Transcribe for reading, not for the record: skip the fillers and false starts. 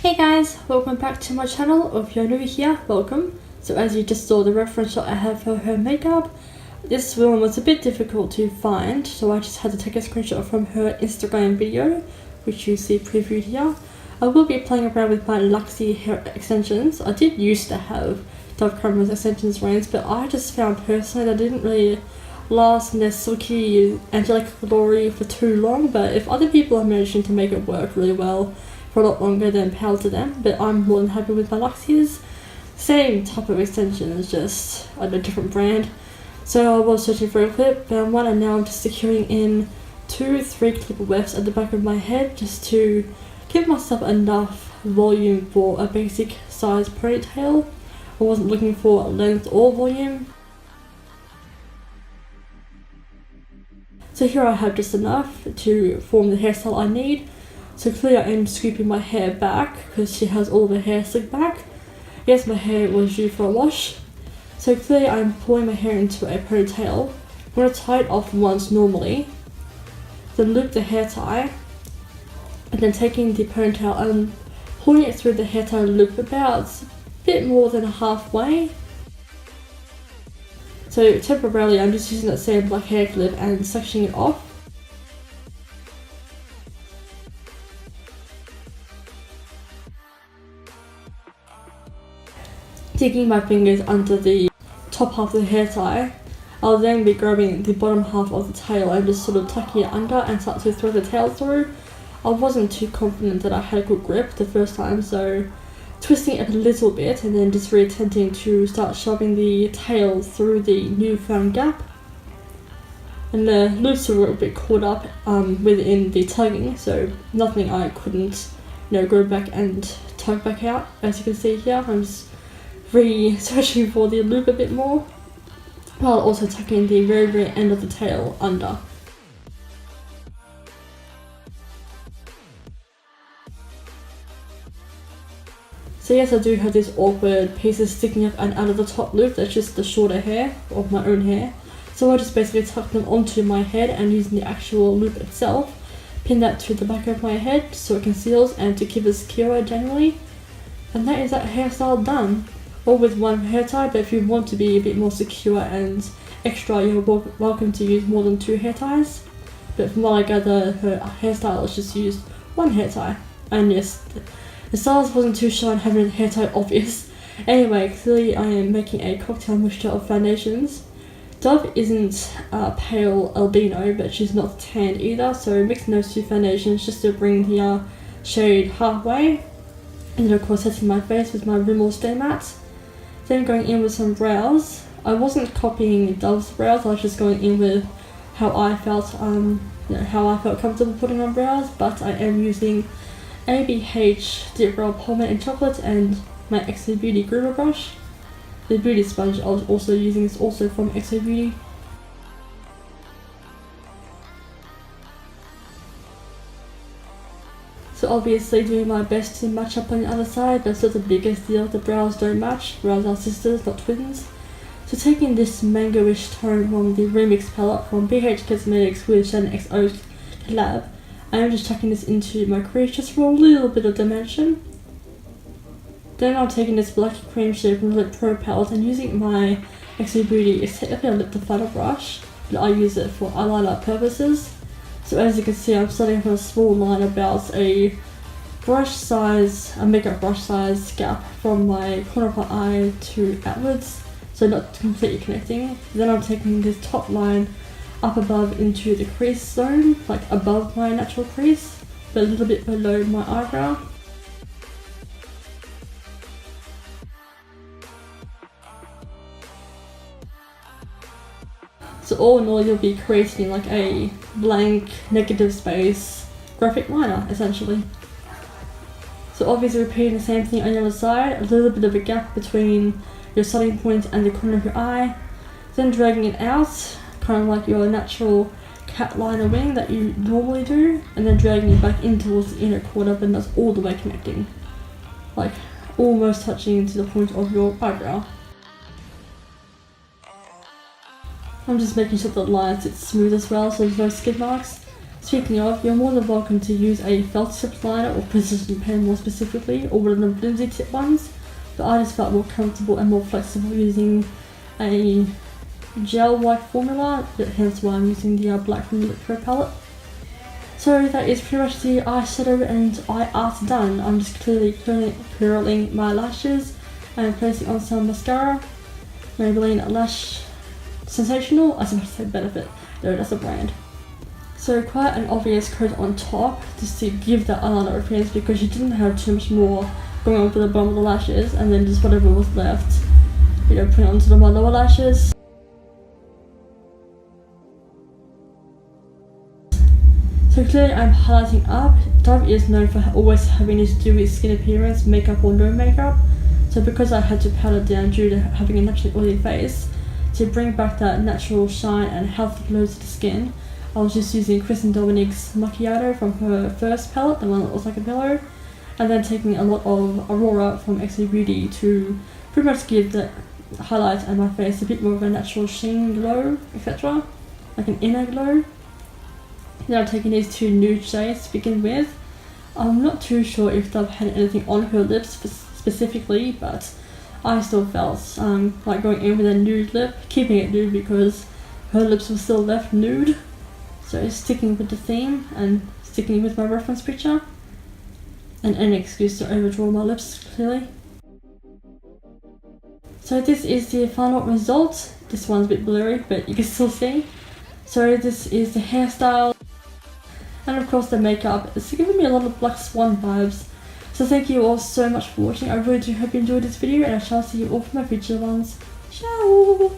Hey guys, welcome back to my channel. If you're new here, welcome. So as you just saw the reference shot I have for her makeup, this one was a bit difficult to find, so I just had to take a screenshot from her Instagram video, which you see previewed here. I will be playing around with my Luxie hair extensions. I did used to have Dove Cameron's extensions range, but I just found personally that didn't really last in their silky angelic glory for too long. But if other people are managing to make it work really well for a lot longer, then power to them. But I'm more than happy with my Luxie's. Same type of extension, it's just a different brand. So I was searching for a clip, found one, and now I'm just securing in 2-3 clip wefts at the back of my head just to give myself enough volume for a basic size ponytail. I wasn't looking for length or volume. So here I have just enough to form the hairstyle I need. So clearly I am scooping my hair back because she has all of her hair slicked back. Yes, my hair was due for a wash. So clearly I'm pulling my hair into a ponytail. I'm going to tie it off once normally, then loop the hair tie, and then taking the ponytail and pulling it through the hair tie loop about a bit more than halfway. So temporarily I'm just using that same black hair clip and sectioning it off. Digging my fingers under the top half of the hair tie, I'll then be grabbing the bottom half of the tail and just sort of tucking it under and start to thread the tail through. I wasn't too confident that I had a good grip the first time, so twisting it a little bit and then just reattempting to start shoving the tail through the newfound gap. And the loops were a bit caught up within the tugging, so nothing I couldn't go back and tug back out. As you can see here, I'm just searching for the loop a bit more, while also tucking the very end of the tail under. So yes, I do have these awkward pieces sticking up and out of the top loop. That's just the shorter hair of my own hair. So I just basically tuck them onto my head and using the actual loop itself, pin that to the back of my head so it conceals and to keep it secure generally. And that is that hairstyle done. Or with one hair tie, but if you want to be a bit more secure and extra, you're welcome to use more than 2 hair ties. But from what I gather, her hairstylist just used 1 hair tie. And yes, the stylist wasn't too shy on having the hair tie obvious. Anyway, clearly I am making a cocktail mixture of foundations. Dove isn't pale albino, but she's not tanned either, so mixing those 2 foundations just to bring the shade halfway. And then of course setting my face with my Rimmel Stay Matte. Then going in with some brows. I wasn't copying Dove's brows, I was just going in with how I felt comfortable putting on brows, but I am using ABH Dip Brow Pomade in Chocolate and my XO Beauty groomer brush. The beauty sponge I was also using is also from XO Beauty. So obviously doing my best to match up on the other side, that's not the biggest deal. The brows don't match, brows are sisters, not twins. So taking this mango-ish tone from the Remix palette from BH Cosmetics with Shannon XO collab, I am just chucking this into my crease just for a little bit of dimension. Then I'm taking this black cream shade from the Lip Pro palette and using my XO Beauty, it's technically a lip definer brush, but I use it for eyeliner purposes. So as you can see, I'm starting from a small line about a makeup brush size gap from my corner of my eye to outwards, so not completely connecting. Then I'm taking this top line up above into the crease zone, like above my natural crease, but a little bit below my eyebrow. So all in all, you'll be creating like a blank negative space graphic liner essentially. So obviously repeating the same thing on the other side, a little bit of a gap between your starting point and the corner of your eye, then dragging it out, kind of like your natural cat liner wing that you normally do, and then dragging it back in towards the inner corner, and that's all the way connecting, like almost touching to the point of your eyebrow. I'm just making sure the line sits smooth as well, so there's no skid marks. Speaking of, you're more than welcome to use a felt tip liner or precision pen more specifically, or one of the flimsy tip ones, but I just felt more comfortable and more flexible using a gel-like formula, hence why I'm using the black from the Lip Pro palette. So that is pretty much the eyeshadow and eye art done. I'm just clearly curling my lashes and placing on some mascara. Maybelline Lash Sensational, I was about to say Benefit, no, that's a brand. So quite an obvious coat on top, just to give the eyeliner appearance because you didn't have too much more going on with the bottom of the lashes, and then just whatever was left, you know, putting onto my lower lashes. So clearly I'm highlighting up. Dove is known for always having this dewy skin appearance, makeup or no makeup. So because I had to powder down due to having a naturally oily face, to bring back that natural shine and healthy glow to the skin, I was just using Kristen Dominique's Macchiato from her first palette, the one that looks like a pillow, and then taking a lot of Aurora from XO Beauty to pretty much give the highlight and my face a bit more of a natural sheen glow, etc. Like an inner glow. Then I'm taking these two nude shades to begin with. I'm not too sure if Dove had anything on her lips specifically, but I still felt like going in with a nude lip, keeping it nude because her lips were still left nude. So sticking with the theme and sticking with my reference picture, and any excuse to overdraw my lips clearly. So this is the final result. This one's a bit blurry, but you can still see. So this is the hairstyle, and of course the makeup. It's giving me a lot of Black Swan vibes. So thank you all so much for watching. I really do hope you enjoyed this video, and I shall see you all for my future ones. Ciao!